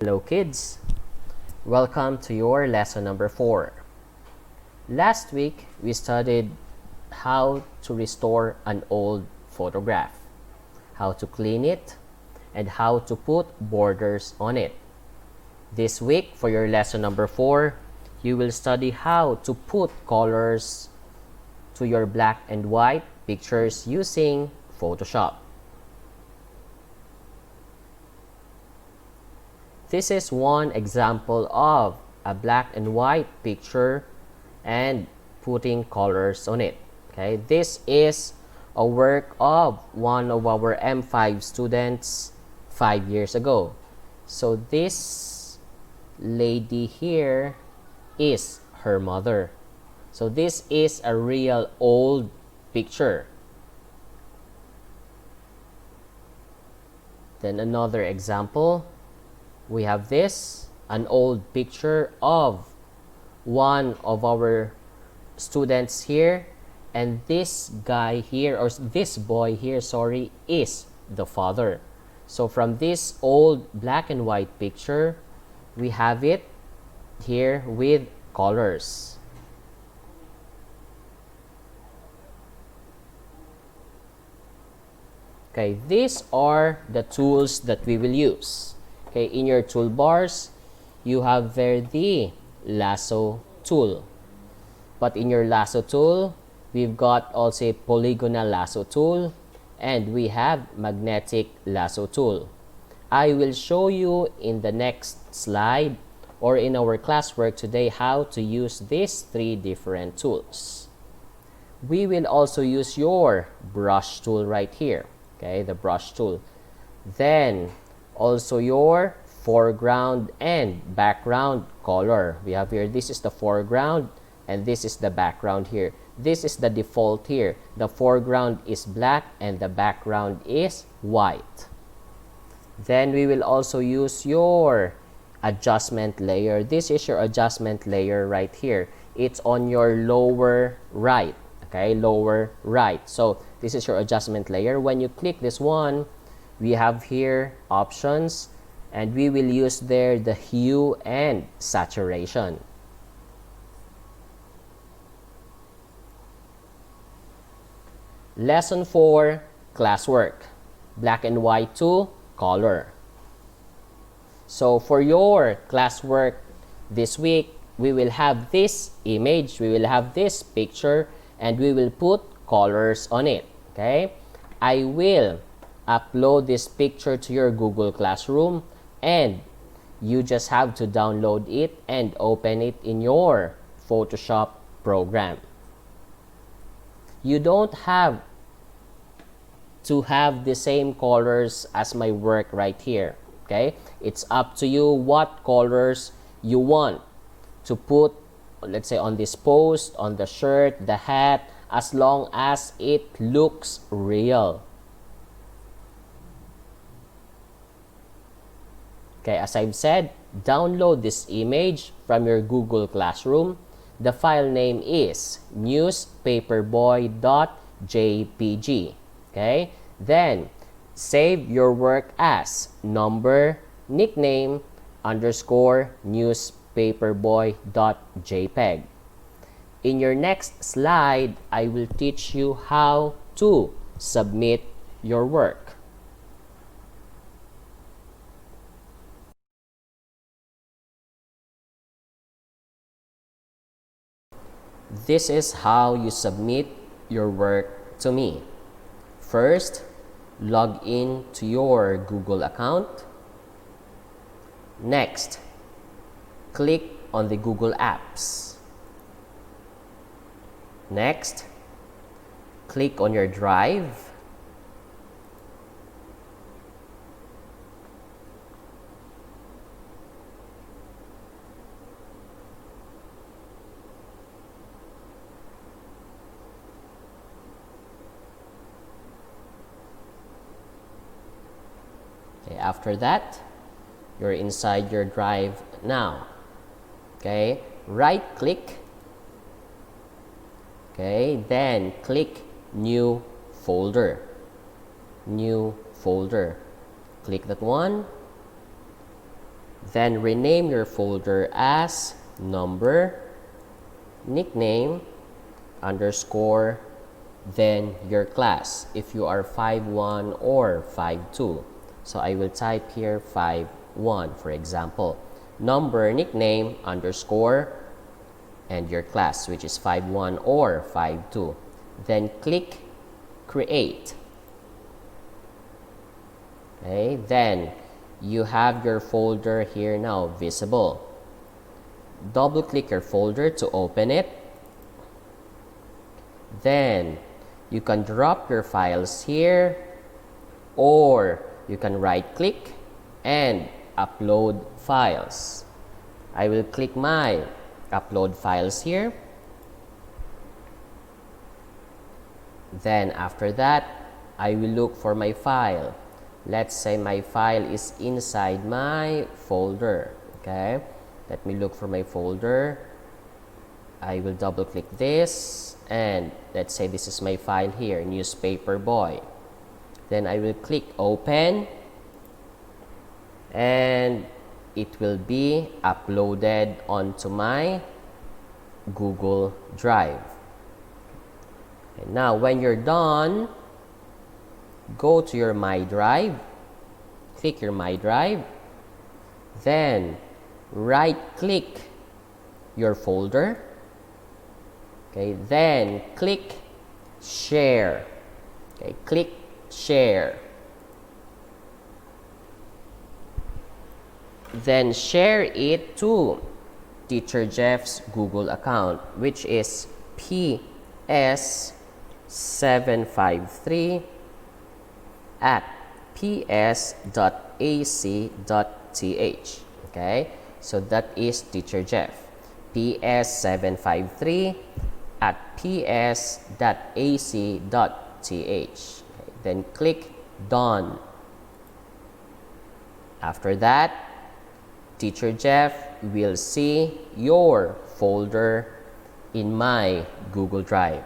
Hello kids, welcome to your lesson number 4. Last week we studied how to restore an old photograph, how to clean it, and how to put borders on it. This week for your lesson number 4, you will study how to put colors to your black and white pictures using Photoshop. This is one example of a black and white picture and putting colors on it. Okay, this is a work of one of our M5 students 5 years ago. So this lady here is her mother. So this is a real old picture. Then another example. We have this, an old picture of one of our students here, and this guy here, or this boy here, sorry, is the father. So from this old black and white picture, we have it here with colors. Okay, these are the tools that we will use. Okay, in your toolbars, you have there the lasso tool. But in your lasso tool, we've got also a polygonal lasso tool, and we have magnetic lasso tool. I will show you in the next slide or in our classwork today how to use these 3 different tools. We will also use your brush tool right here. Okay, the brush tool. Then also your foreground and background color. We have here, this is the foreground and this is the background here. This is the default here. The foreground is black and the background is white. Then we will also use your adjustment layer. This is your adjustment layer right here. It's on your lower right. Okay, lower right. So this is your adjustment layer. When you click this one, we have here options, and we will use there the hue and saturation. Lesson 4, classwork, black and white to color. So for your classwork this week, we will have this image, we will have this picture, and we will put colors on it. Okay, I will upload this picture to your Google Classroom, and you just have to download it and open it in your Photoshop program. You don't have to have the same colors as my work right here. Okay, it's up to you what colors you want to put, let's say, on this post, on the shirt, the hat, as long as it looks real. Okay, as I've said, download this image from your Google Classroom. The file name is newspaperboy.jpg. Okay, then save your work as number nickname underscore newspaperboy.jpg. In your next slide, I will teach you how to submit your work. This is how you submit your work to me. First, log in to your Google account. Next, click on the Google Apps. Next, click on your Drive. Okay, after that, you're inside your Drive now. Okay, right click. Okay, then click New Folder. New Folder. Click that one. Then rename your folder as number, nickname, underscore, then your class, if you are 5-1 or 5-2. So I will type here 5-1, for example. Number, nickname, underscore, and your class, which is 5-1 or 5-2. Then click create. Okay, then you have your folder here now visible. Double click your folder to open it. Then you can drop your files here, or you can right click and upload files. I will click my upload files here. Then after that, I will look for my file. Let's say my file is inside my folder. Okay, let me look for my folder. I will double click this, and let's say this is my file here, newspaper boy. Then I will click open, and it will be uploaded onto my Google Drive. And now when you're done, go to your My Drive, click your My Drive, then right click your folder. Okay, then click share. Okay, click share. Then share it to Teacher Jeff's Google account, which is ps753 at ps.ac.th. Okay, so that is Teacher Jeff. ps753 at ps.ac.th. Okay, then click done. After that, Teacher Jeff will see your folder in my Google Drive.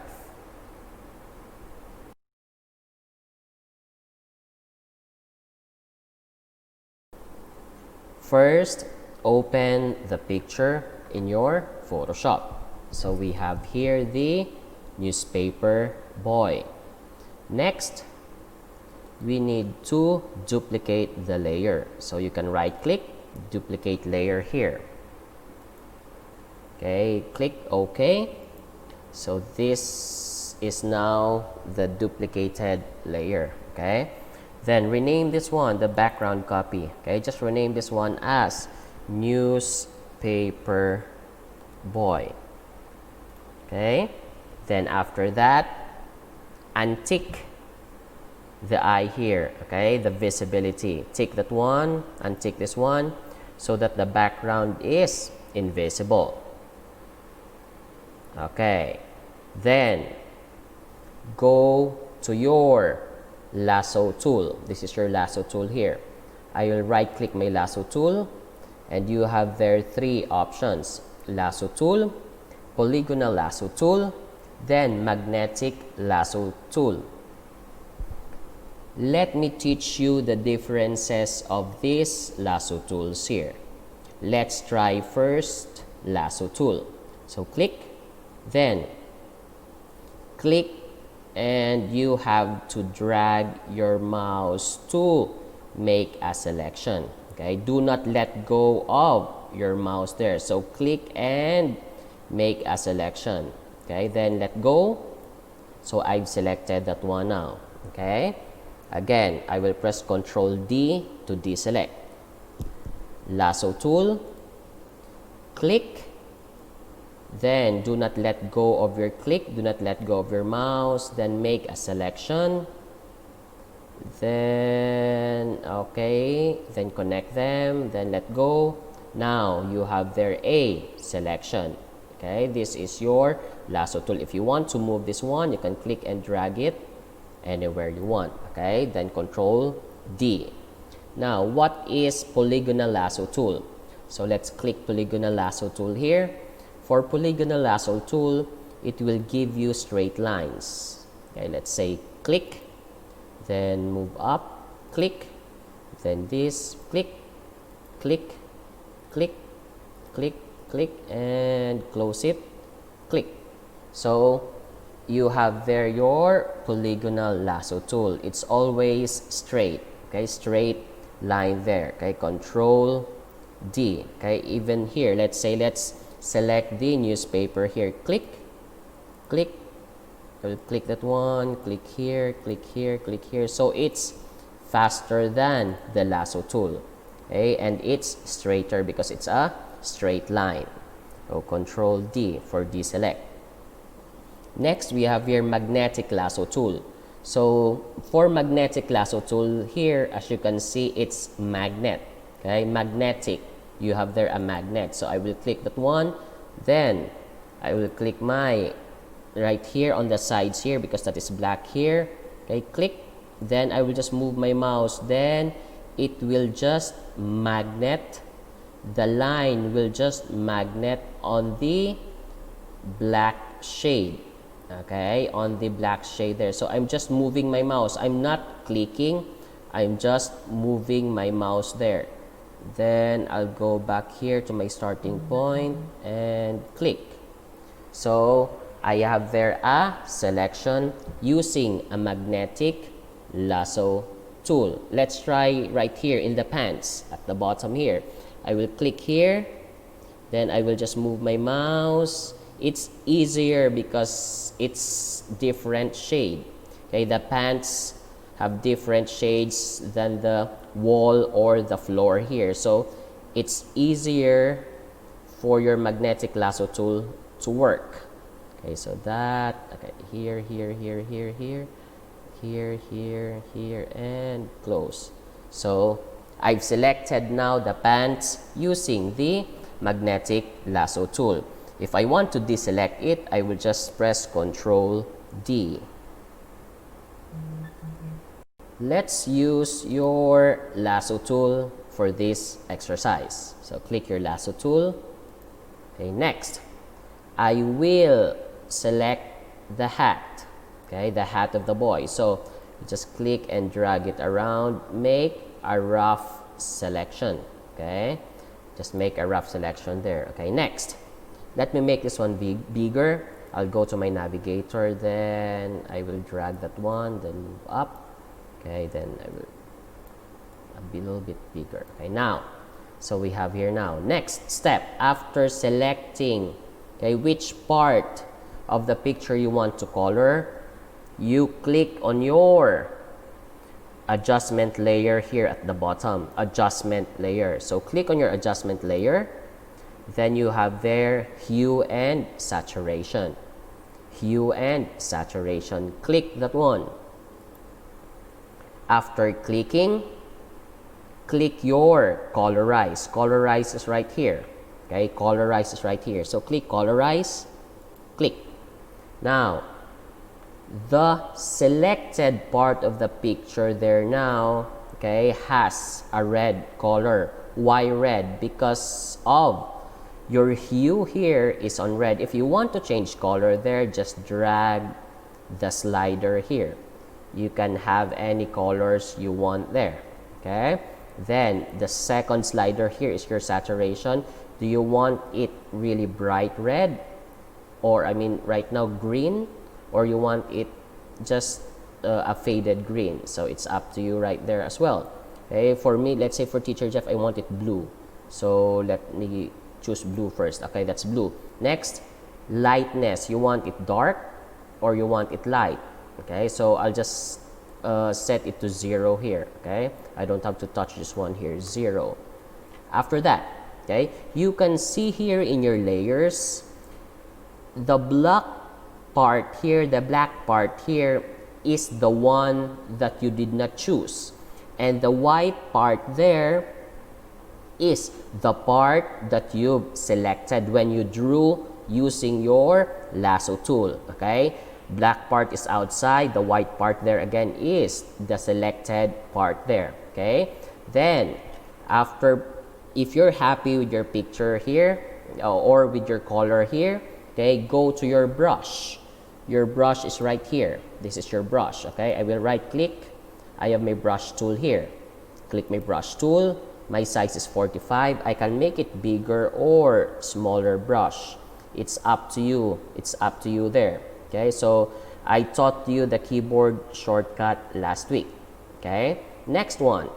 First, open the picture in your Photoshop. So we have here the newspaper boy. Next, we need to duplicate the layer. So you can right click, duplicate layer here. Okay, click OK. So this is now the duplicated layer. Okay, then rename this one, the background copy. Okay, just rename this one as newspaper boy. Okay, then after that, untick the eye here. Okay, the visibility, tick that one, untick this one, so that the background is invisible. Okay, then go to your lasso tool. This is your lasso tool here. I will right click my lasso tool, and you have there three options: lasso tool, polygonal lasso tool, then magnetic lasso tool. Let me teach you the differences of these lasso tools here. Let's try first lasso tool. So click, then click, and you have to drag your mouse to make a selection. Okay, do not let go of your mouse there. So click and make a selection. Okay, then let go. So I've selected that one now. Okay, again, I will press Ctrl D to deselect. Lasso tool, click, then do not let go of your click, do not let go of your mouse, then make a selection. Then, okay, then connect them, then let go. Now you have there a selection. Okay, this is your lasso tool. If you want to move this one, you can click and drag it anywhere you want. Okay, then Ctrl D. Now, what is polygonal lasso tool? So let's click polygonal lasso tool here. For polygonal lasso tool, it will give you straight lines. Okay, let's say click, then move up, click, then this, click, click, click, click, click, and close it, click. So you have there your polygonal lasso tool. It's always straight, okay, straight line there, okay. Control D, okay. Even here, let's select the newspaper here, click, click, I'll click that one, click here, click here, click here. So it's faster than the lasso tool, okay, and it's straighter because it's a straight line. So Control D for deselect. Next, we have here magnetic lasso tool. So for magnetic lasso tool here, as you can see, it's magnet, okay, magnetic. You have there a magnet. So I will click that one, then I will click my right here on the sides here because that is black here, okay, click, then I will just move my mouse, then it will just magnet, the line will just magnet on the black shade, okay, on the black shade there. So I'm just moving my mouse, I'm not clicking, I'm just moving my mouse there. Then I'll go back here to my starting point and click. So I have there a selection using a magnetic lasso tool. Let's try right here in the pants at the bottom here. I will click here, then I will just move my mouse. It's easier because it's different shade, okay. The pants have different shades than the wall or the floor here, so it's easier for your magnetic lasso tool to work. Okay, so that, okay, here, here, here, here, here, here, here, here, and close. So I've selected now the pants using the magnetic lasso tool. If I want to deselect it, I will just press Control D. Let's use your lasso tool for this exercise. So click your lasso tool. Okay, next, I will select the hat, okay, the hat of the boy. So just click and drag it around, make a rough selection, okay, just make a rough selection there. Okay, next, let me make this one bigger. I'll go to my navigator, then I will drag that one, then move up, okay, then I will a little bit bigger. Okay, now, so we have here now, next step, after selecting, okay, which part of the picture you want to color, you click on your adjustment layer here at the bottom, adjustment layer. So click on your adjustment layer, then you have there hue and saturation, hue and saturation, click that one. After clicking, click your colorize. Colorize is right here, okay, colorize is right here. So click colorize, click. Now the selected part of the picture there now, okay, has a red color. Why red? Because of your hue here is on red. If you want to change color there, just drag the slider here. You can have any colors you want there, okay. Then the second slider here is your saturation. Do you want it really bright red, or I mean right now green, or you want it just a faded green? So it's up to you right there as well. Okay, for me, let's say for Teacher Jeff, I want it blue. So let me choose blue first. Okay, that's blue. Next, lightness. You want it dark or you want it light? Okay, so I'll just set it to 0 here. Okay, I don't have to touch this one here, 0. After that, okay, you can see here in your layers, the black part here, the black part here is the one that you did not choose, and the white part there is the part that you've selected when you drew using your lasso tool. Okay, black part is outside, the white part there again is the selected part there. Okay, then after, if you're happy with your picture here or with your color here, okay, go to your brush. Your brush is right here. This is your brush. Okay, I will right click. I have my brush tool here. Click my brush tool, My size is 45. I can make it bigger or smaller brush. It's up to you. It's up to you there. Okay, so I taught you the keyboard shortcut last week. Okay, next one.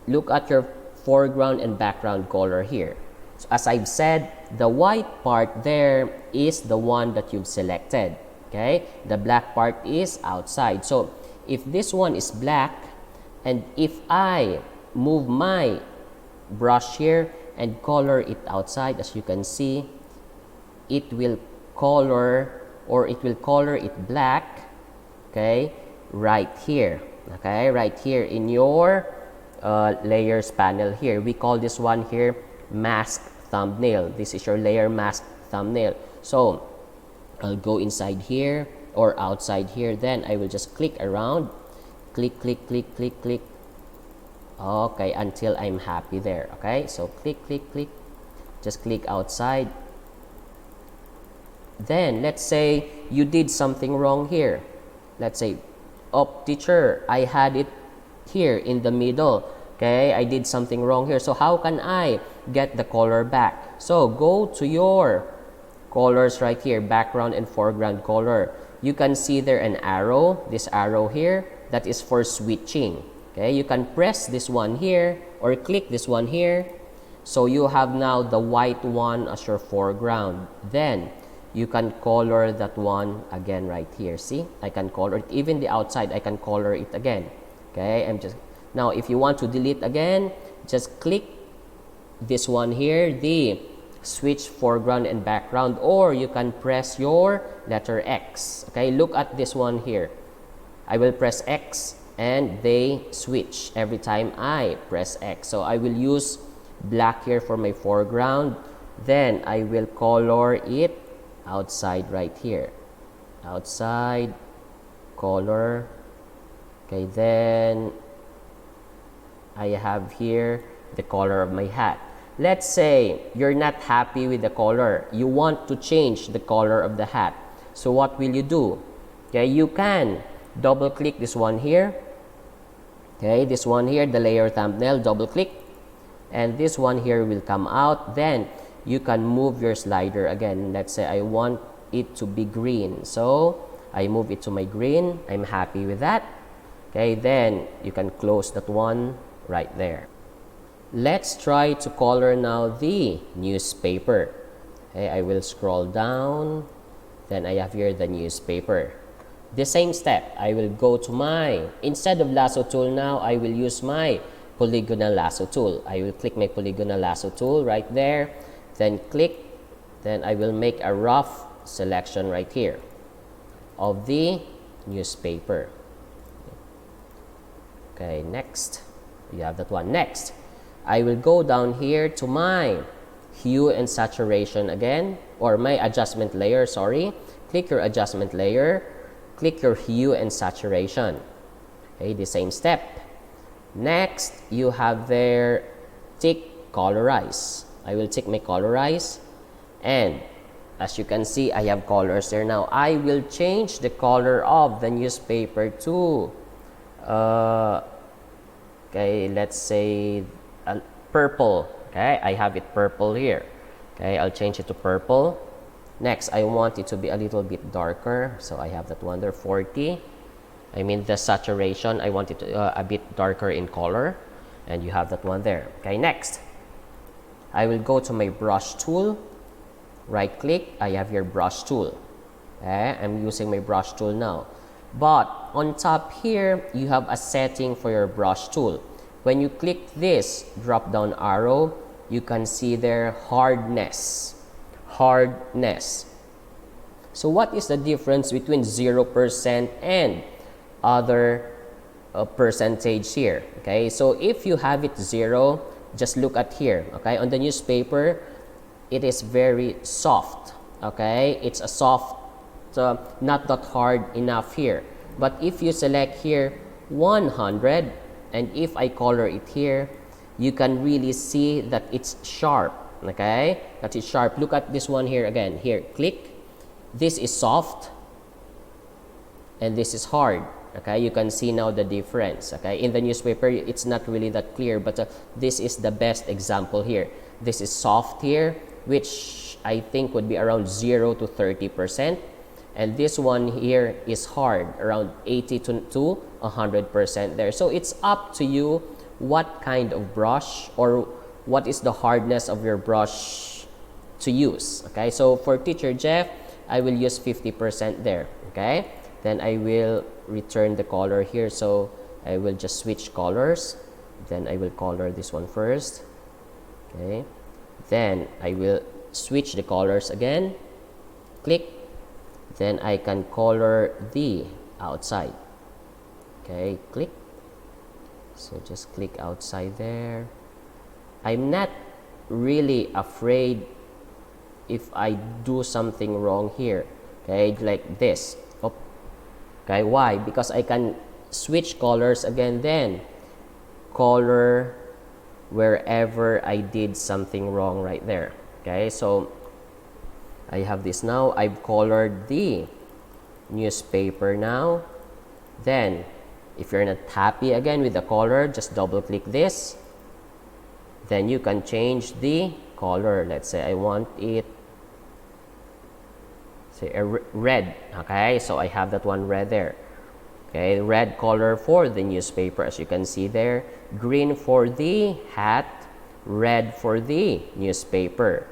Look at your foreground and background color here. So as I've said, the white part there is the one that you've selected. Okay, the black part is outside. So if this one is black, and if I move my brush here and color it outside, as you can see, it will color it black, okay, right here, okay, right here in your layers panel here. We call this one here mask thumbnail. This is your layer mask thumbnail. So I'll go inside here or outside here, then I will just click around, click, click, click, click, click, okay, until I'm happy there. Okay, so click, click, click, just click outside. Then let's say you did something wrong here. Let's say, oh teacher, I had it here in the middle. Okay, I did something wrong here. So how can I get the color back? So go to your colors right here, background and foreground color. You can see there an arrow, this arrow here, that is for switching. Okay, you can press this one here or click this one here. So you have now the white one as your foreground. Then you can color that one again right here. See, I can color it, even the outside I can color it again. Okay, I'm just now, if you want to delete again, just click this one here, the switch foreground and background, or you can press your letter X. Okay, look at this one here. I will press X and they switch every time I press X. So I will use black here for my foreground, then I will color it outside right here, outside, color. Okay, then I have here the color of my hat. Let's say you're not happy with the color. You want to change the color of the hat. So what will you do? Okay, you can double click this one here. Okay, this one here, the layer thumbnail, double click. And this one here will come out. Then you can move your slider again. Let's say I want it to be green. So I move it to my green. I'm happy with that. Okay, then you can close that one right there. Let's try to color now the newspaper. Okay, I will scroll down. Then I have here the newspaper. The same step, I will go to my, instead of lasso tool now, I will use my polygonal lasso tool. I will click my polygonal lasso tool right there. Then click. Then I will make a rough selection right here of the newspaper. Okay, next. You have that one. Next, I will go down here to my hue and saturation again, or my adjustment layer, sorry. Click your adjustment layer, click your hue and saturation. Okay, the same step. Next, you have there tick colorize. I will tick my colorize, and as you can see, I have colors there now. I will change the color of the newspaper to okay, let's say purple. Okay, I have it purple here. Okay, I'll change it to purple. Next, I want it to be a little bit darker, so I have that one there, 40. I mean the saturation, I want it to, a bit darker in color, and you have that one there. Okay, next, I will go to my brush tool, right click, I have your brush tool. Okay, I'm using my brush tool now. But on top here, you have a setting for your brush tool. When you click this drop down arrow, you can see there hardness. Hardness. So what is the difference between 0% and other percentage here? Okay, so if you have it 0, just look at here. Okay, on the newspaper, it is very soft. Okay, it's a soft, not that hard enough here. But if you select here 100, and if I color it here, you can really see that it's sharp. Okay, that is sharp. Look at this one here again. Here, click. This is soft, and this is hard. Okay, you can see now the difference. Okay, in the newspaper, it's not really that clear, but this is the best example here. This is soft here, which I think would be around 0 to 30%. And this one here is hard, around 80 to 100% there. So it's up to you what kind of brush or what is the hardness of your brush to use. Okay, so for Teacher Jeff, I will use 50% there. Okay, then I will return the color here. So I will just switch colors. Then I will color this one first. Okay, then I will switch the colors again. Click. Then I can color the outside. Okay, click. So just click outside there. I'm not really afraid if I do something wrong here. Okay, like this. Oh. Okay, why? Because I can switch colors again, then color wherever I did something wrong right there. Okay, so I have this now. I've colored the newspaper now. Then, if you're not happy again with the color, just double click this. Then you can change the color. Let's say I want it, say a red. Okay, so I have that one red there. Okay, red color for the newspaper, as you can see there. Green for the hat, red for the newspaper.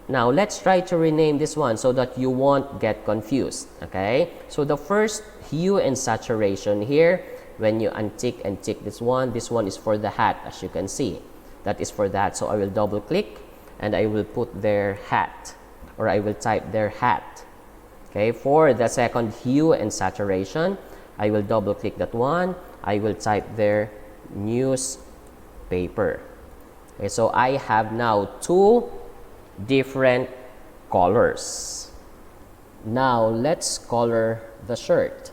Now, let's try to rename this one so that you won't get confused. Okay, so the first hue and saturation here, when you untick and tick this one is for the hat, as you can see. That is for that. So I will double click and I will put their hat, or I will type their hat. Okay, for the second hue and saturation, I will double click that one. I will type their newspaper. Okay, so I have now two different colors. Now let's color the shirt.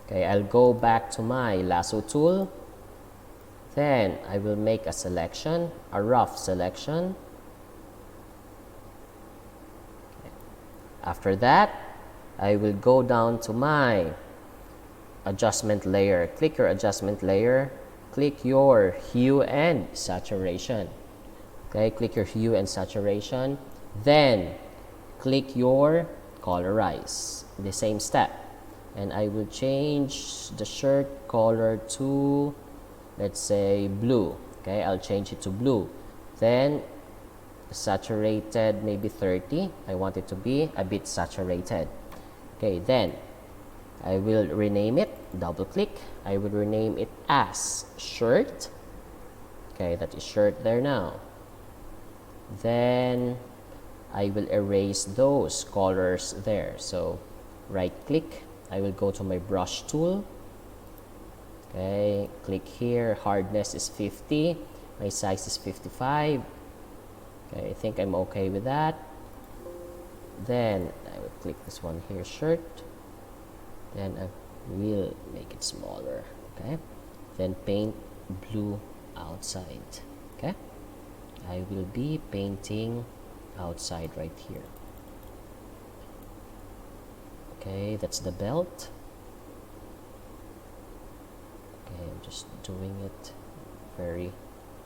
Okay, I'll go back to my lasso tool. Then I will make a selection, a rough selection. Okay. After that, I will go down to my adjustment layer. Click your adjustment layer. Click your hue and saturation. Okay, click your hue and saturation. Then click your colorize. The same step. And I will change the shirt color to, let's say, blue. Okay, I'll change it to blue. Then saturated, maybe 30. I want it to be a bit saturated. Okay, then I will rename it. Double click. I will rename it as shirt. Okay, that is shirt there now. Then I will erase those colors there. So right click, I will go to my brush tool. Okay, click here, hardness is 50, my size is 55. Okay, I think I'm okay with that. Then I will click this one here, shirt. Then I will make it smaller. Okay, then paint blue outside. Okay, I will be painting outside right here. Okay, that's the belt. Okay, I'm just doing it very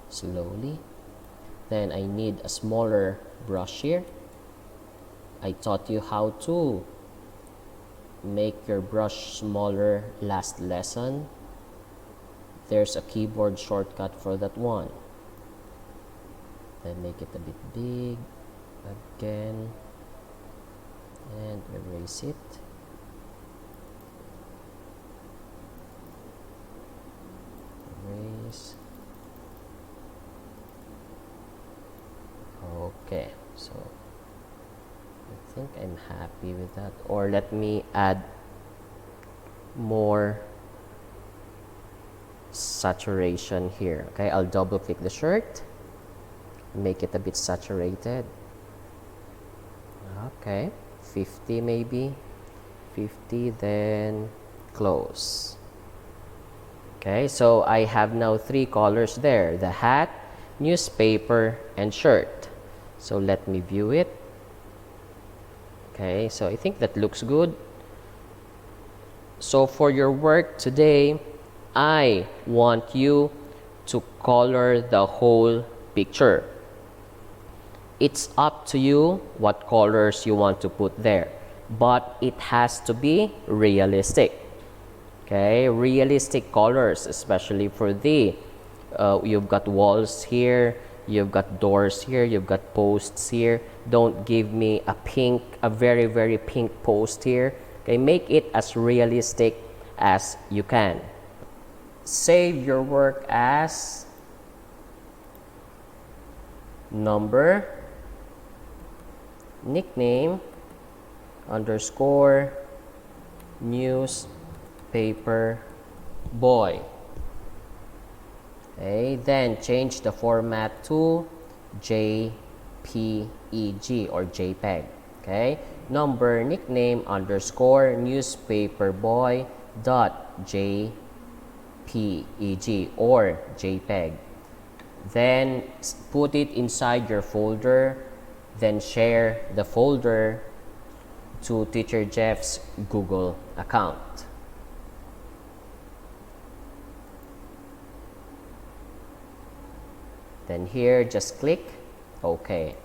slowly. Then I need a smaller brush here. I taught you how to make your brush smaller last lesson. There's a keyboard shortcut for that one. Then make it a bit big again and erase it. Erase. Okay, so I think I'm happy with that. Or let me add more saturation here. Okay, I'll double click the shirt, make it a bit saturated. Okay, 50 maybe, 50, then close. Okay, so I have now three colors there: the hat, newspaper, and shirt. So let me view it. Okay, so I think that looks good. So for your work today, I want you to color the whole picture. It's up to you what colors you want to put there, but it has to be realistic. Okay, realistic colors, especially for the you've got walls here, you've got doors here, you've got posts here. Don't give me a very very pink post here. Okay, make it as realistic as you can. Save your work as number, nickname, underscore, newspaper boy. Okay, then change the format to JPEG or JPEG. Okay, number, nickname, underscore, newspaper boy dot JPEG or JPEG. Then put it inside your folder, then share the folder to Teacher Jeff's Google account. Then here, just click OK.